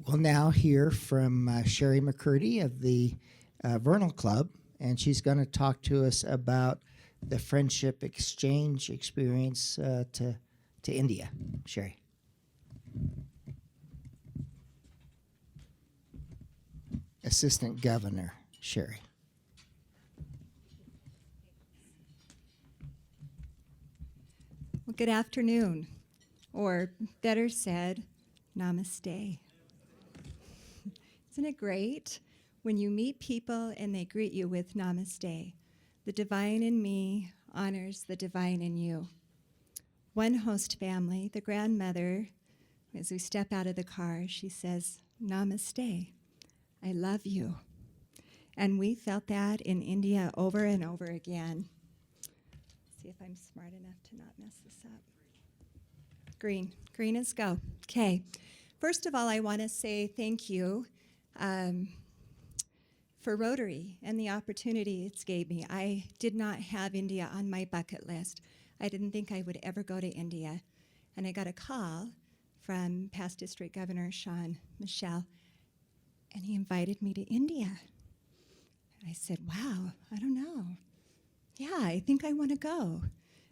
We'll now hear from Cherie McCurdy of the Vernal Club, and she's going to talk to us about the friendship exchange experience to India. Cherie. Assistant Governor Cherie. Well, good afternoon, or better said, namaste. Isn't it great when you meet people and they greet you with namaste? The divine in me honors the divine in you. One host family, the grandmother, as we step out of the car, she says, namaste, I love you. And we felt that in India over and over again. See if I'm smart enough to not mess this up. Green is go. Okay. First of all, I want to say thank you for Rotary and the opportunity it's gave me. I did not have India on my bucket list. I didn't think I would ever go to India. And I got a call from past District Governor Sean Michel, and he invited me to India. And I said, wow, I don't know. Yeah, I think I want to go.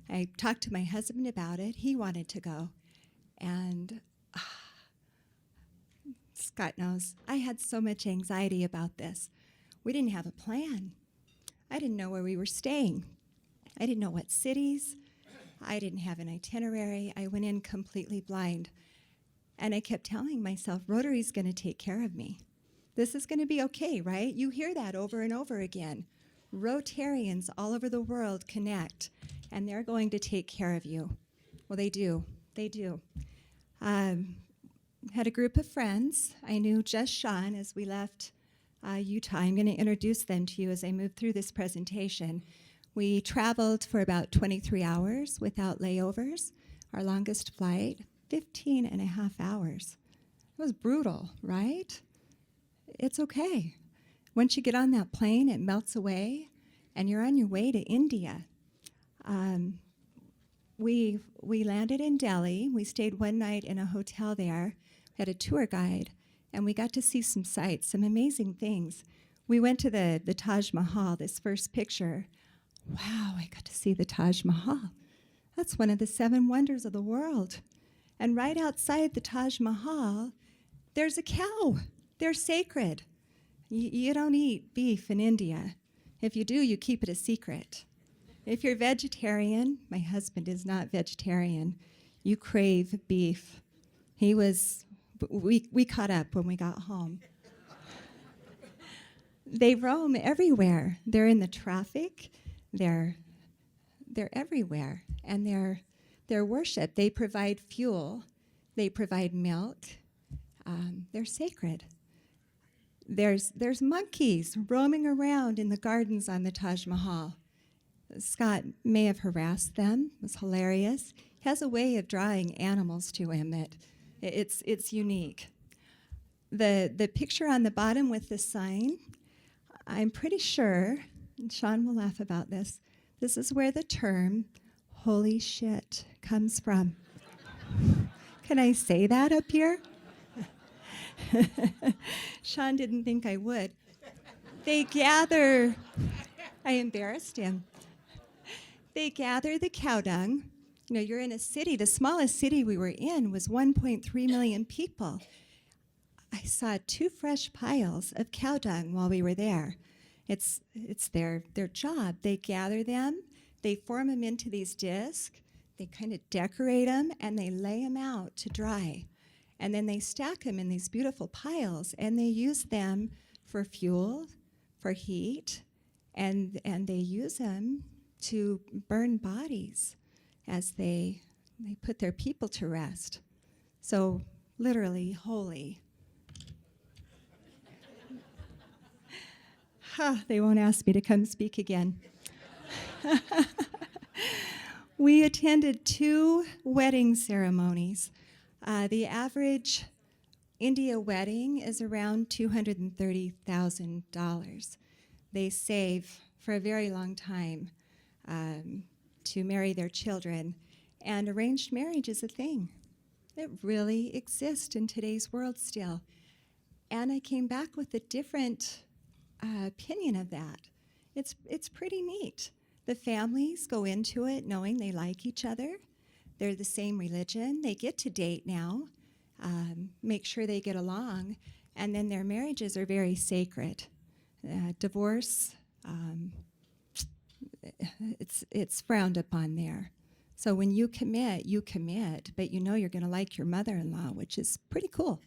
I talked to my husband about it. He wanted to go. And Scott knows, I had so much anxiety about this. We didn't have a plan. I didn't know where we were staying. I didn't know what cities. I didn't have an itinerary. I went in completely blind. And I kept telling myself, Rotary's going to take care of me. This is going to be okay, right? You hear that over and over again. Rotarians all over the world connect, and they're going to take care of you. Well, they do. They do. Had a group of friends. I knew just Sean as we left Utah. I'm going to introduce them to you as I move through this presentation. We traveled for about 23 hours without layovers. Our longest flight, 15 and a half hours. It was brutal, right? It's okay. Once you get on that plane, it melts away, and you're on your way to India. We landed in Delhi. We stayed one night in a hotel there. We had a tour guide, and we got to see some sights, some amazing things. We went to the Taj Mahal, this first picture. Wow, I got to see the Taj Mahal. That's one of the 7 wonders of the world. And right outside the Taj Mahal, there's a cow. They're sacred. You don't eat beef in India. If you do, you keep it a secret. If you're vegetarian, my husband is not vegetarian, you crave beef. We caught up when we got home. They roam everywhere. They're in the traffic. They're everywhere. And they're worshiped. They provide fuel. They provide milk. They're sacred. There's monkeys roaming around in the gardens on the Taj Mahal. Scott may have harassed them. It was hilarious. He has a way of drawing animals to him that it's unique. The picture on the bottom with the sign, I'm pretty sure, and Sean will laugh about this is where the term holy shit comes from. Can I say that up here? Sean didn't think I would. They gather, I embarrassed him. They gather the cow dung. You know, you're in a city, the smallest city we were in was 1.3 million people. I saw 2 fresh piles of cow dung while we were there. It's their job. They gather them, they form them into these discs, they kind of decorate them, and they lay them out to dry. And then they stack them in these beautiful piles, and they use them for fuel, for heat, and they use them to burn bodies as they put their people to rest. So literally holy. They won't ask me to come speak again. We attended 2 wedding ceremonies. The average India wedding is around $230,000. They save for a very long time to marry their children, and arranged marriage is a thing. It really exists in today's world still. And I came back with a different opinion of that. It's pretty neat. The families go into it knowing they like each other. They're the same religion. They get to date now, make sure they get along, and then their marriages are very sacred. Divorce, it's frowned upon there. So when you commit, but you know you're going to like your mother-in-law, which is pretty cool.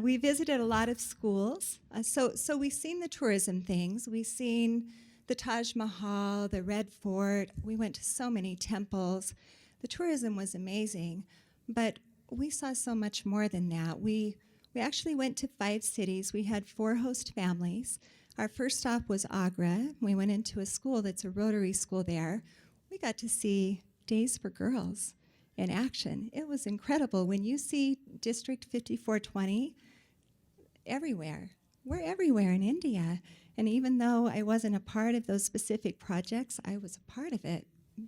We visited a lot of schools. So we've seen the tourism things. We've seen the Taj Mahal, the Red Fort. We went to so many temples. The tourism was amazing, but we saw so much more than that. We actually went to 5 cities. We had 4 host families. Our first stop was Agra. We went into a school that's a Rotary school there. We got to see Days for Girls in action. It was incredible. When you see District 5420 everywhere, we're everywhere in India. And even though I wasn't a part of those specific projects, I was a part of it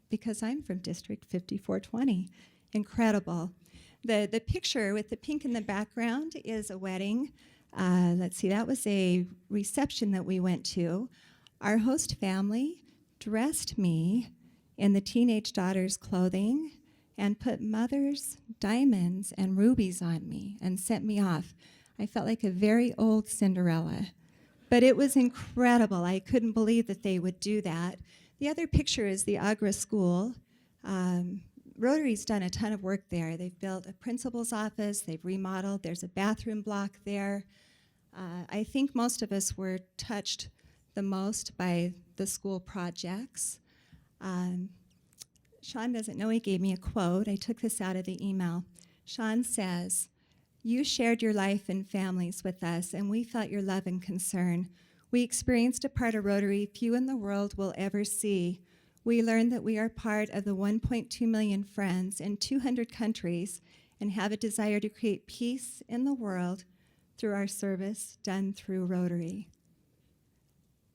because I'm from District 5420. Incredible. The picture with the pink in the background is a wedding. Let's see, that was a reception that we went to. Our host family dressed me in the teenage daughter's clothing and put mother's diamonds and rubies on me and sent me off. I felt like a very old Cinderella. But it was incredible. I couldn't believe that they would do that. The other picture is the Agra school. Rotary's done a ton of work there. They've built a principal's office. They've remodeled. There's a bathroom block there. I think most of us were touched the most by the school projects. Sean doesn't know he gave me a quote. I took this out of the email. Sean says, "You shared your life and families with us, and we felt your love and concern. We experienced a part of Rotary few in the world will ever see. We learned that we are part of the 1.2 million friends in 200 countries and have a desire to create peace in the world through our service done through Rotary."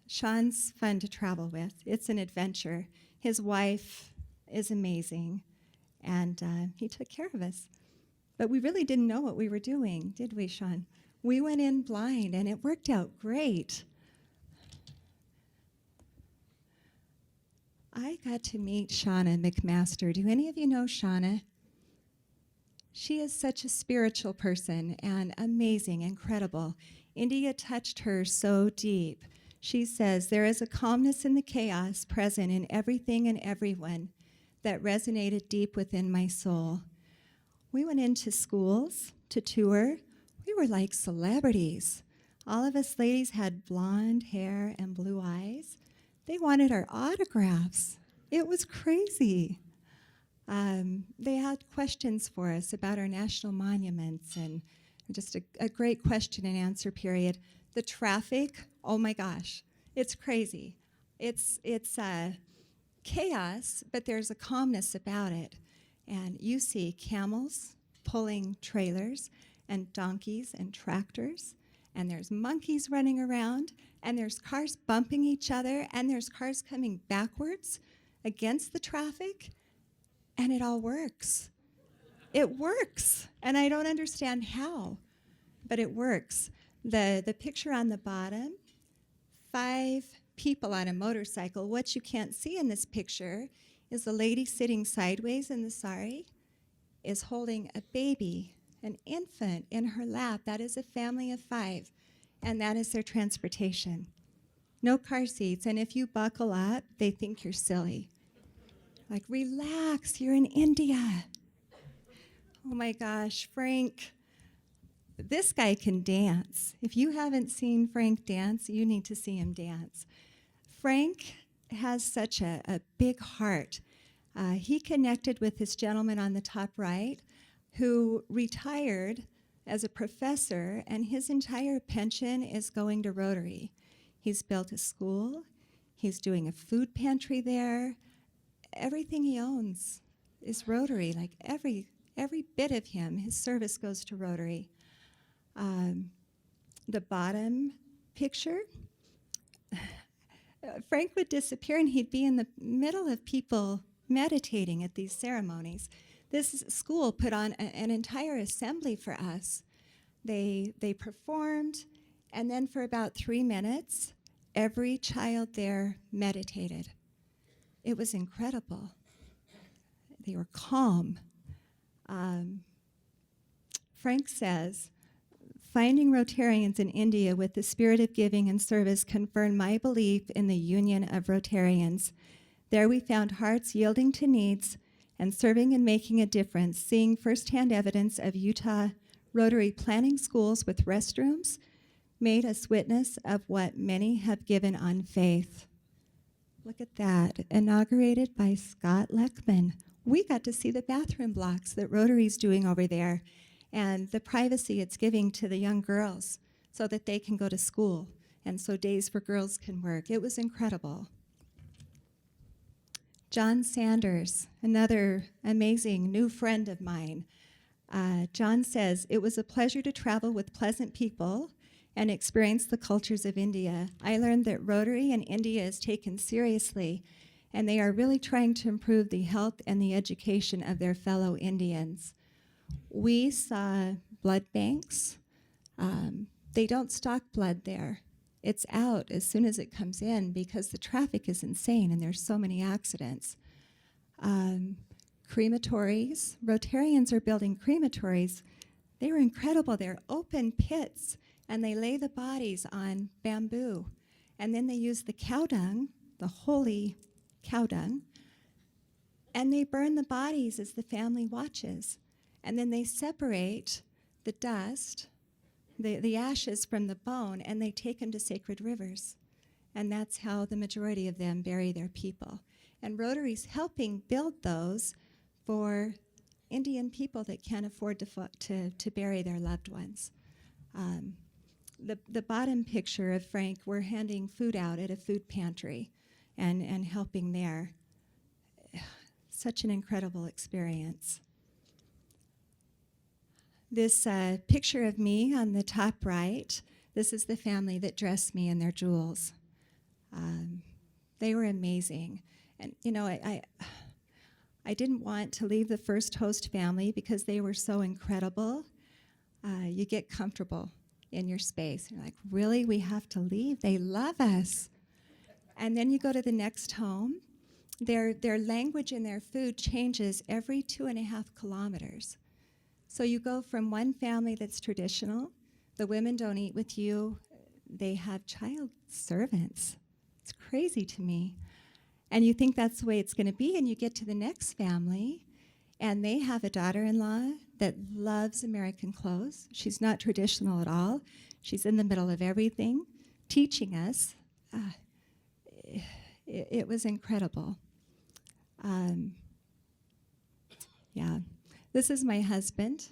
Sean's fun to travel with. It's an adventure. His wife is amazing, and he took care of us. But we really didn't know what we were doing, did we, Sean? We went in blind, and it worked out great. I got to meet Shauna McMaster. Do any of you know Shauna? She is such a spiritual person and amazing, incredible. India touched her so deep. She says, "There is a calmness in the chaos present in everything and everyone that resonated deep within my soul." We went into schools to tour. We were like celebrities. All of us ladies had blonde hair and blue eyes. They wanted our autographs. It was crazy. They had questions for us about our national monuments and just a great question and answer period. The traffic, oh my gosh, it's crazy. It's chaos, but there's a calmness about it. And you see camels pulling trailers and donkeys and tractors, and there's monkeys running around, and there's cars bumping each other, and there's cars coming backwards against the traffic, and it all works. It works, and I don't understand how, but it works. The picture on the bottom, 5 people on a motorcycle. What you can't see in this picture is the lady sitting sideways in the sari is holding a baby, an infant, in her lap. That is a family of 5, and that is their transportation. No car seats, and if you buckle up, they think you're silly. Like, relax, you're in India. Oh my gosh, Frank, this guy can dance. If you haven't seen Frank dance, you need to see him dance. Frank has such a big heart. He connected with this gentleman on the top right who retired as a professor, and his entire pension is going to Rotary. He's built a school. He's doing a food pantry there. Everything he owns is Rotary. Like every bit of him, his service goes to Rotary. The bottom picture, Frank would disappear and he'd be in the middle of people meditating at these ceremonies. this school put on an entire assembly for us. They performed, and then for about 3 minutes, every child there meditated. It was incredible. They were calm. Frank says, finding Rotarians in India with the spirit of giving and service confirmed my belief in the union of Rotarians. There we found hearts yielding to needs and serving and making a difference, seeing firsthand evidence of Utah Rotary planning schools with restrooms made us witness of what many have given on faith. Look at that, inaugurated by Scott Leckman. We got to see the bathroom blocks that Rotary's doing over there and the privacy it's giving to the young girls so that they can go to school and so Days for Girls can work. It was incredible. John Sanders, another amazing new friend of mine. John says, it was a pleasure to travel with pleasant people and experience the cultures of India. I learned that Rotary in India is taken seriously, and they are really trying to improve the health and the education of their fellow Indians. We saw blood banks. They don't stock blood there. It's out as soon as it comes in because the traffic is insane and there's so many accidents. Crematories. Rotarians are building crematories. They were incredible. They're open pits, and they lay the bodies on bamboo. And then they use the cow dung, the holy cow dung, and they burn the bodies as the family watches. And then they separate the dust, the ashes from the bone, and they take them to sacred rivers. And that's how the majority of them bury their people. And Rotary's helping build those for Indian people that can't afford to bury their loved ones. The bottom picture of Frank, we're handing food out at a food pantry and helping there. Such an incredible experience. This picture of me on the top right, this is the family that dressed me in their jewels. They were amazing. And, you know, I didn't want to leave the first host family because they were so incredible. You get comfortable in your space. You're like, really? We have to leave? They love us. And then you go to the next home. Their language and their food changes every 2.5 kilometers. So you go from one family that's traditional, the women don't eat with you, they have child servants. It's crazy to me. And you think that's the way it's going to be, and you get to the next family, and they have a daughter-in-law that loves American clothes. She's not traditional at all. She's in the middle of everything, teaching us. It was incredible. Yeah. This is my husband.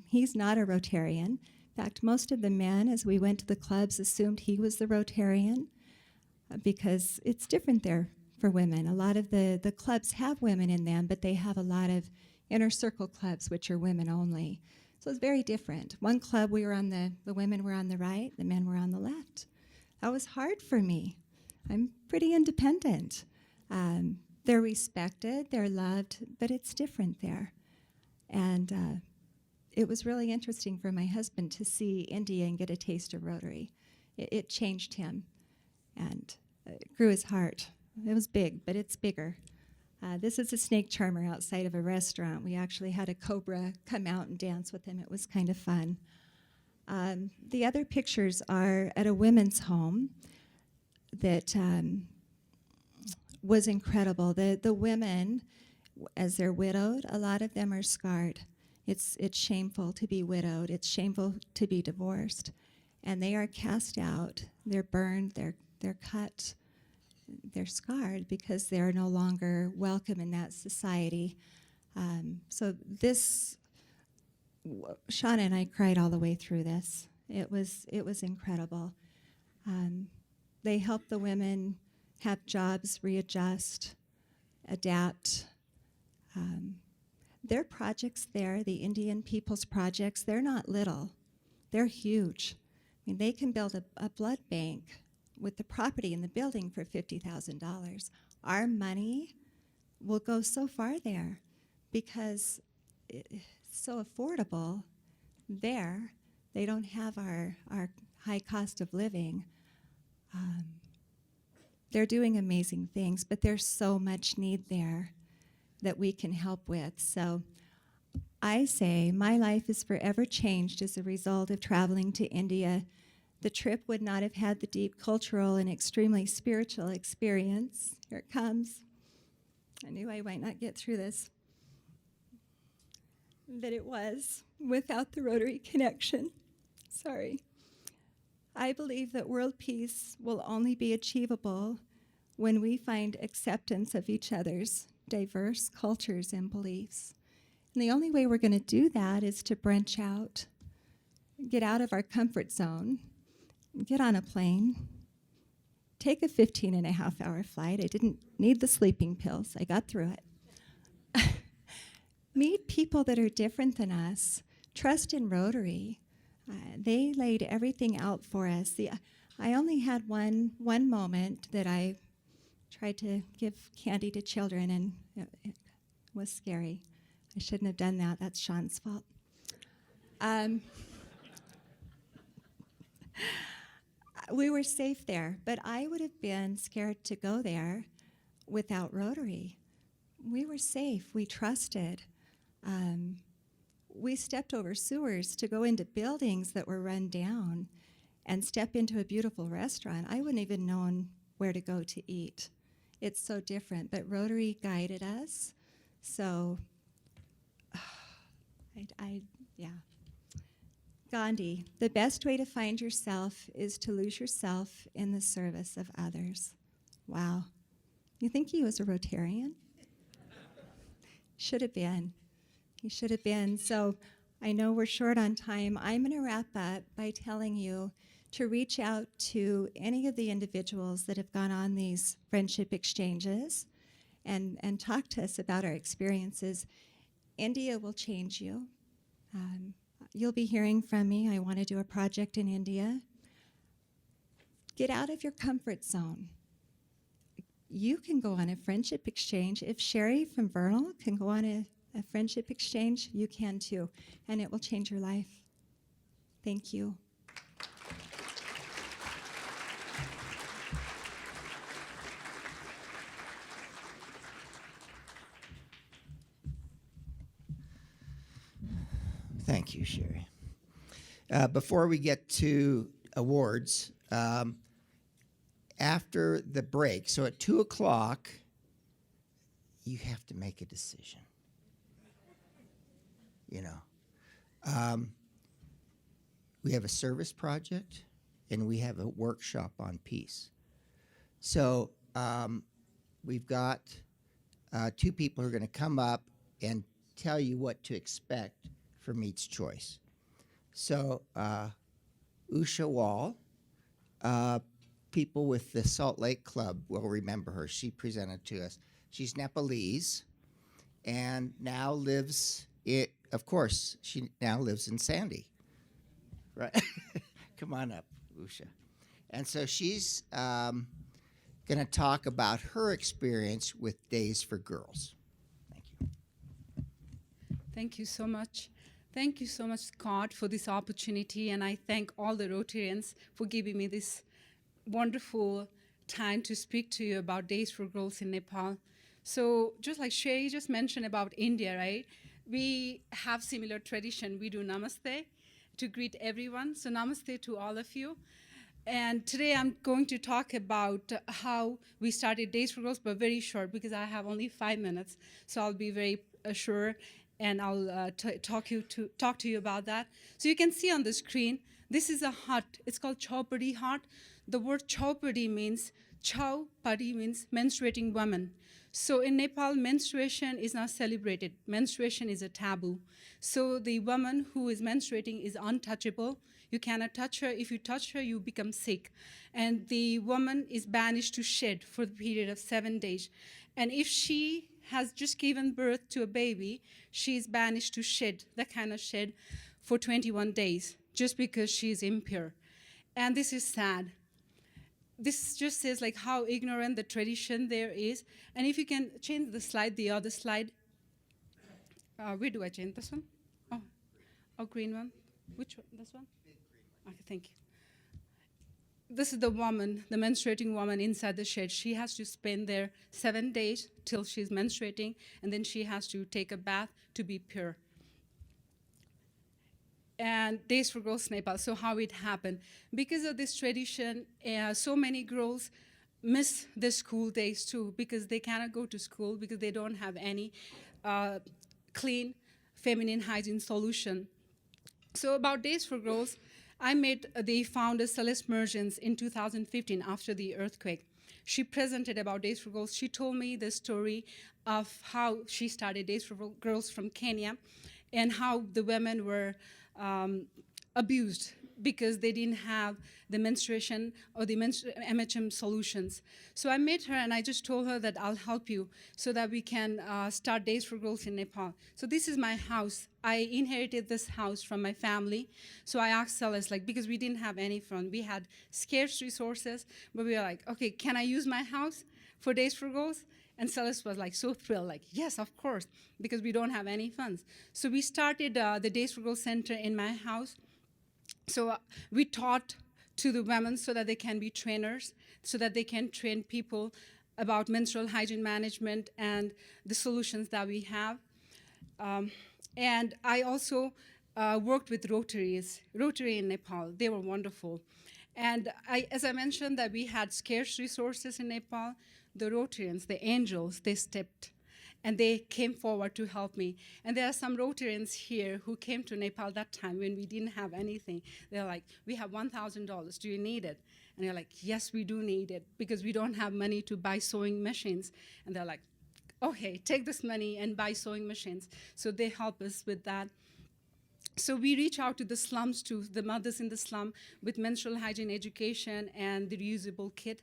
He's not a Rotarian. In fact, most of the men, as we went to the clubs, assumed he was the Rotarian because it's different there for women. A lot of the clubs have women in them, but they have a lot of inner circle clubs, which are women only. So it's very different. One club, we were on the women were on the right, the men were on the left. That was hard for me. I'm pretty independent. They're respected, they're loved, but it's different there. And it was really interesting for my husband to see India and get a taste of Rotary. It changed him and it grew his heart. It was big, but it's bigger. This is a snake charmer outside of a restaurant. We actually had a cobra come out and dance with him. It was kind of fun. The other pictures are at a women's home that was incredible. The women, as they're widowed, a lot of them are scarred. It's shameful to be widowed. It's shameful to be divorced. And they are cast out. They're burned. They're cut. They're scarred because they're no longer welcome in that society. So this, Shauna and I cried all the way through this. It was incredible. They help the women have jobs, readjust, adapt. Their projects there, the Indian People's Projects, they're not little. They're huge. I mean, they can build a blood bank with the property in the building for $50,000. Our money will go so far there. because it's so affordable there. They don't have our high cost of living. They're doing amazing things, but there's so much need there that we can help with. So I say my life is forever changed as a result of traveling to India. The trip would not have had the deep cultural and extremely spiritual experience. Here it comes. I knew I might not get through this. That it was without the Rotary connection. Sorry. I believe that world peace will only be achievable when we find acceptance of each other's diverse cultures and beliefs. And the only way we're going to do that is to branch out, get out of our comfort zone, get on a plane, take a 15-and-a-half-hour flight. I didn't need the sleeping pills. I got through it. Meet people that are different than us. Trust in Rotary. They laid everything out for us. I only had one moment that I tried to give candy to children, and it was scary. I shouldn't have done that. That's Sean's fault. We were safe there, but I would have been scared to go there without Rotary. We were safe. We trusted. We stepped over sewers to go into buildings that were run down and step into a beautiful restaurant. I wouldn't even known where to go to eat. It's so different, but Rotary guided us. So, yeah. Gandhi, the best way to find yourself is to lose yourself in the service of others. Wow. You think he was a Rotarian? Should have been. He should have been. So I know we're short on time. I'm going to wrap up by telling you to reach out to any of the individuals that have gone on these friendship exchanges and talk to us about our experiences. India will change you. You'll be hearing from me. I want to do a project in India. Get out of your comfort zone. You can go on a friendship exchange. If Cherie from Vernal can go on a friendship exchange, you can too, and it will change your life. Thank you. Thank you, Cherie. Before we get to awards, after the break, so at 2 o'clock, you have to make a decision. You know, we have a service project and we have a workshop on peace. So we've got 2 people who are going to come up and tell you what to expect from each choice. So Usha Wall, people with the Salt Lake Club will remember her. She presented to us. She's Nepalese and now lives, of course, she now lives in Sandy. Right? Come on up, Usha. And so she's going to talk about her experience with Days for Girls. Thank you. Thank you so much. Thank you so much, Scott, for this opportunity, and I thank all the Rotarians for giving me this wonderful time to speak to you about Days for Girls in Nepal. So just like Cherie just mentioned about India, right? We have similar tradition. We do namaste to greet everyone. So namaste to all of you. And today I'm going to talk about how we started Days for Girls, but very short because I have only 5 minutes. So I'll be very short and I'll talk to you about that. So you can see on the screen, this is a hut. It's called Chaupadi hut. The word Chaupadi means, Chaupadi means menstruating woman. So in Nepal, menstruation is not celebrated. Menstruation is a taboo. So the woman who is menstruating is untouchable. You cannot touch her. If you touch her, you become sick. And the woman is banished to shed for the period of 7 days. And if she has just given birth to a baby, she is banished to shed, that kind of shed, for 21 days, just because she is impure. And this is sad. This just says like how ignorant the tradition there is. And if you can change the slide, the other slide. Where do I change? This one? Oh, green one. Which one? This one? Okay, thank you. This is the woman, the menstruating woman inside the shed. She has to spend there 7 days till she's menstruating, and then she has to take a bath to be pure. And Days for Girls Nepal. So how it happened? Because of this tradition, so many girls miss the school days too, because they cannot go to school because they don't have any clean feminine hygiene solution. So about Days for Girls, I met the founder Celeste Mergens in 2015 after the earthquake. She presented about Days for Girls. She told me the story of how she started Days for Girls from Kenya and how the women were abused because they didn't have the menstruation or the MHM solutions. So I met her and I just told her that I'll help you so that we can start Days for Girls in Nepal. So this is my house. I inherited this house from my family. So I asked Celeste, like, because we didn't have any fund. We had scarce resources, but we were like, okay, can I use my house for Days for Girls? And Celeste was like so thrilled, like, yes, of course, because we don't have any funds. So we started the Days for Girls Center in my house. So we taught to the women so that they can be trainers, so that they can train people about menstrual hygiene management and the solutions that we have. And I also worked with Rotary in Nepal. They were wonderful. And as I mentioned that we had scarce resources in Nepal, the Rotarians, the angels, they stepped and they came forward to help me. And there are some Rotarians here who came to Nepal that time when we didn't have anything. They're like, we have $1,000, do you need it? And they're like, yes, we do need it because we don't have money to buy sewing machines. And they're like, okay, take this money and buy sewing machines. So they help us with that. So we reach out to the slums, to the mothers in the slum with menstrual hygiene education and the reusable kit.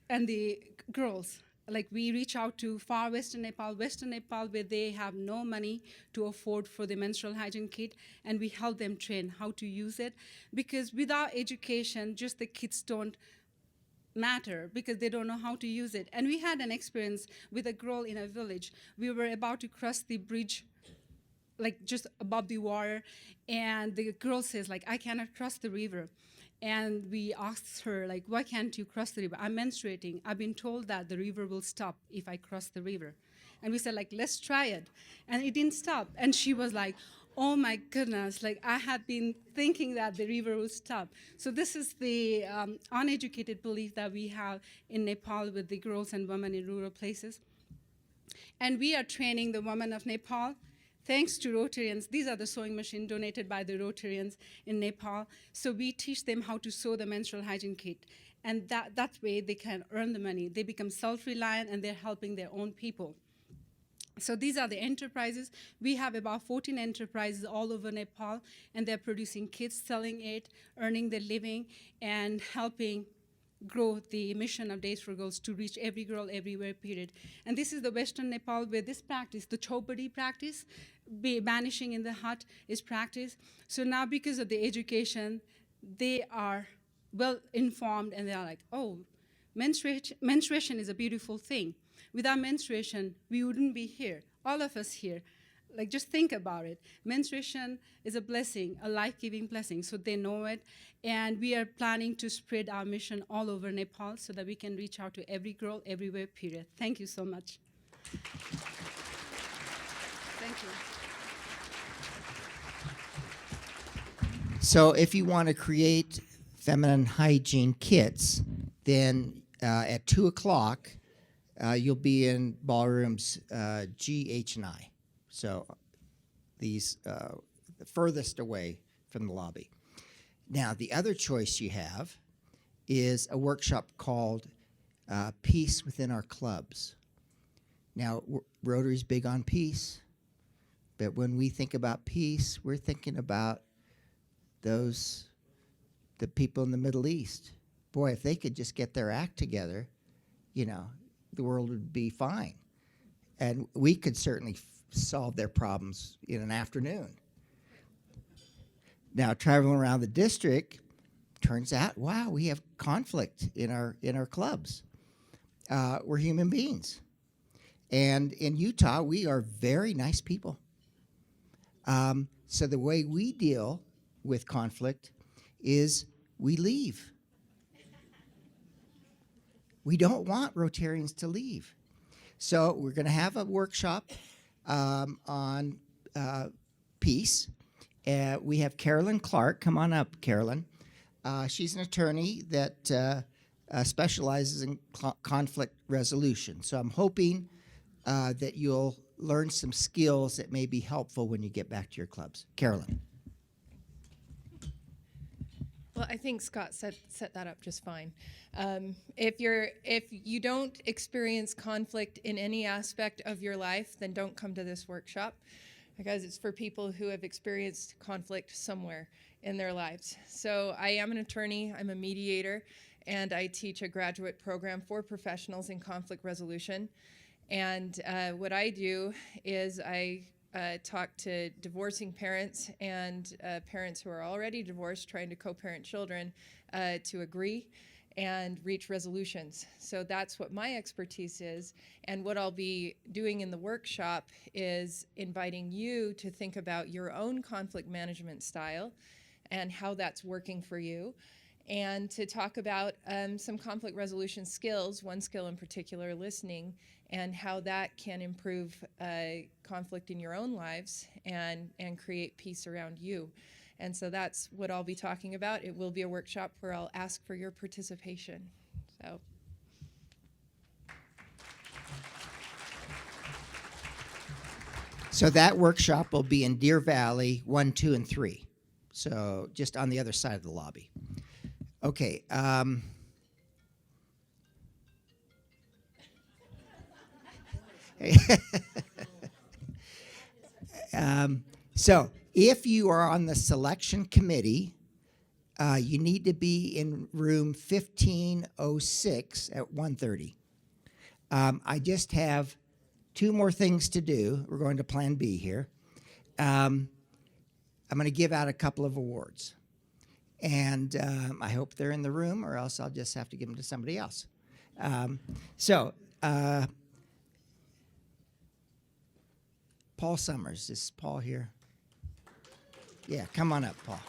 And the girls, like we reach out to far Western Nepal, where they have no money to afford for the menstrual hygiene kit, and we help them train how to use it. Because without education, just the kids don't matter because they don't know how to use it. And we had an experience with a girl in a village. We were about to cross the bridge, like just above the water, and the girl says, like, I cannot cross the river. And we asked her, like, why can't you cross the river? I'm menstruating. I've been told that the river will stop if I cross the river. And we said, like, let's try it. And it didn't stop. And she was like, oh my goodness, like I had been thinking that the river will stop. So this is the uneducated belief that we have in Nepal with the girls and women in rural places. And we are training the women of Nepal. Thanks to Rotarians, these are the sewing machines donated by the Rotarians in Nepal. So we teach them how to sew the menstrual hygiene kit. And that way they can earn the money. They become self-reliant and they're helping their own people. So these are the enterprises. We have about 14 enterprises all over Nepal, and they're producing kits, selling it, earning their living, and helping grow the mission of Days for Girls to reach every girl everywhere, period. And this is the Western Nepal where this practice, the chopadi practice, banishing in the hut is practiced. So now because of the education, they are well informed and they are like, oh, menstruation is a beautiful thing. Without menstruation, we wouldn't be here, all of us here. Like, just think about it. Menstruation is a blessing, a life-giving blessing, so they know it. And we are planning to spread our mission all over Nepal so that we can reach out to every girl, everywhere, period. Thank you so much. Thank you. So if you want to create feminine hygiene kits, then at 2 o'clock, you'll be in ballrooms G, H, and I. So these the furthest away from the lobby. Now, the other choice you have is a workshop called Peace Within Our Clubs. Now, Rotary's big on peace, but when we think about peace, we're thinking about the people in the Middle East. Boy, if they could just get their act together, you know, the world would be fine. And we could certainly solve their problems in an afternoon. Now, traveling around the district, turns out, wow, we have conflict in our clubs. We're human beings. And in Utah, we are very nice people. So the way we deal with conflict is we leave. We don't want Rotarians to leave. So we're going to have a workshop on peace. We have Carolyn Clark. Come on up, Carolyn. She's an attorney that specializes in conflict resolution. So I'm hoping that you'll learn some skills that may be helpful when you get back to your clubs. Carolyn. Well, I think Scott set that up just fine. If you don't experience conflict in any aspect of your life, then don't come to this workshop, because it's for people who have experienced conflict somewhere in their lives. So I am an attorney, I'm a mediator, and I teach a graduate program for professionals in conflict resolution. And what I do is I talk to divorcing parents and parents who are already divorced trying to co-parent children to agree and reach resolutions. So that's what my expertise is. And what I'll be doing in the workshop is inviting you to think about your own conflict management style and how that's working for you, and to talk about some conflict resolution skills, one skill in particular, listening, and how that can improve conflict in your own lives and create peace around you. And so that's what I'll be talking about. It will be a workshop where I'll ask for your participation. So that workshop will be in Deer Valley 1, 2, and 3. So just on the other side of the lobby. Okay. So if you are on the selection committee, you need to be in room 1506 at 1:30. I just have 2 more things to do. We're going to Plan B here. I'm going to give out a couple of awards. And I hope they're in the room, or else I'll just have to give them to somebody else. Paul Summers. Is Paul here? Yeah, come on up, Paul.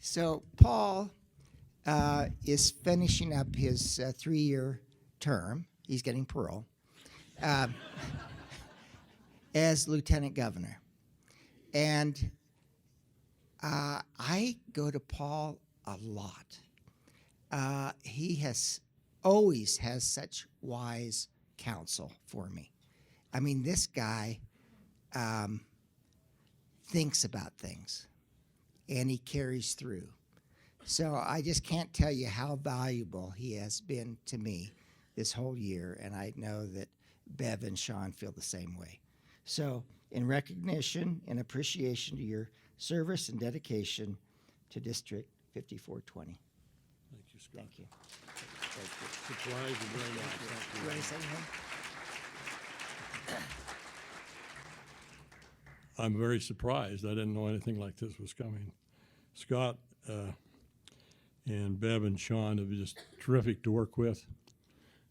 So Paul is finishing up his 3-year term. He's getting parole as lieutenant governor. And I go to Paul a lot. He always has such wise counsel for me. I mean, this guy thinks about things, and he carries through. So I just can't tell you how valuable he has been to me this whole year, and I know that Bev and Sean feel the same way. So in recognition and appreciation to your service and dedication to District 5420. Thank you, Scott. Thank you. Surprised and very nice. Thank you. You want to say anything? I'm very surprised. I didn't know anything like this was coming. Scott and Bev and Sean have just terrific to work with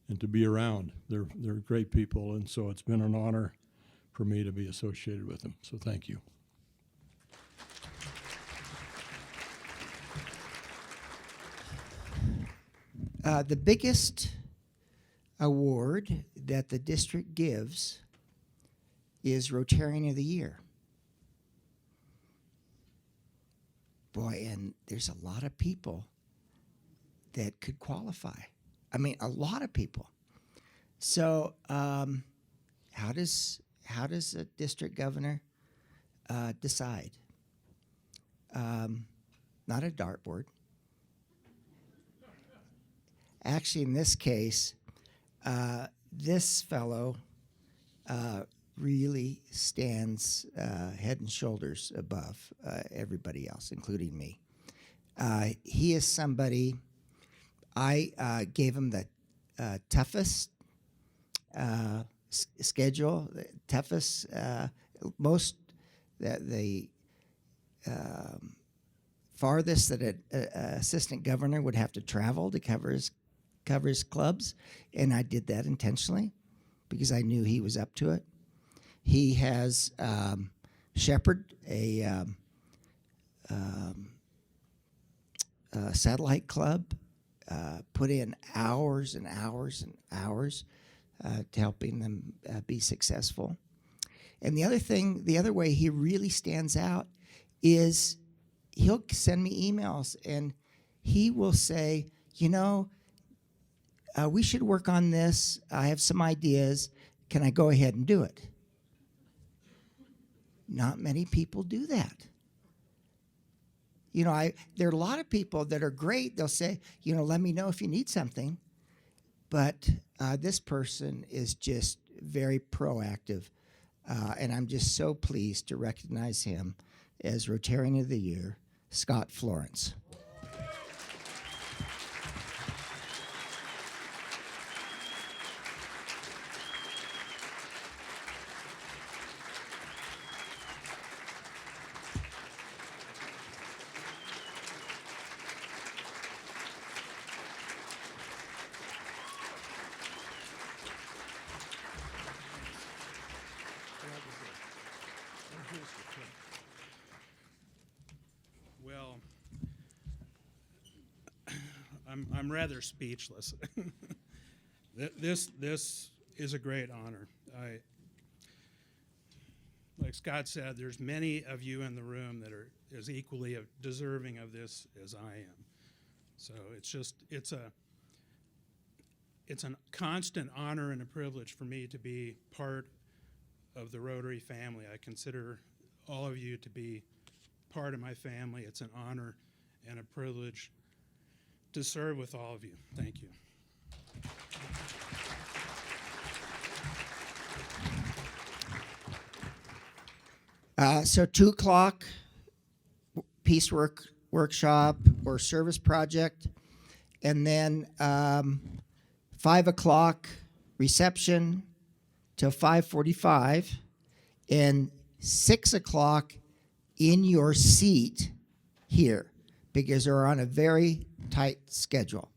and to be around. They're great people, and so it's been an honor for me to be associated with them. So thank you. The biggest award that the district gives is Rotarian of the Year. Boy, and there's a lot of people that could qualify. I mean, a lot of people. So, how does a district governor decide? Not a dartboard. Actually, in this case, this fellow really stands head and shoulders above everybody else, including me. He is somebody, I gave him the toughest schedule, the toughest, most that the farthest that an assistant governor would have to travel to cover his clubs, and I did that intentionally because I knew he was up to it. He has shepherded a satellite club, put in hours and hours and hours to helping them be successful. And the other way he really stands out is he'll send me emails and he will say, we should work on this. I have some ideas. Can I go ahead and do it? Not many people do that. There are a lot of people that are great. They'll say, let me know if you need something. But this person is just very proactive. And I'm just so pleased to recognize him as Rotarian of the Year, Scott Florence. Well, I'm rather speechless. This is a great honor. Like Scott said, there's many of you in the room that are as equally deserving of this as I am. So it's a constant honor and a privilege for me to be part of the Rotary family. I consider all of you to be part of my family. It's an honor and a privilege to serve with all of you. Thank you. So 2 o'clock, workshop or service project, and then 5 o'clock reception till 5:45, and 6 o'clock in your seat here, because they're on a very tight schedule.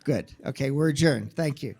Good. Okay, we're adjourned. Thank you.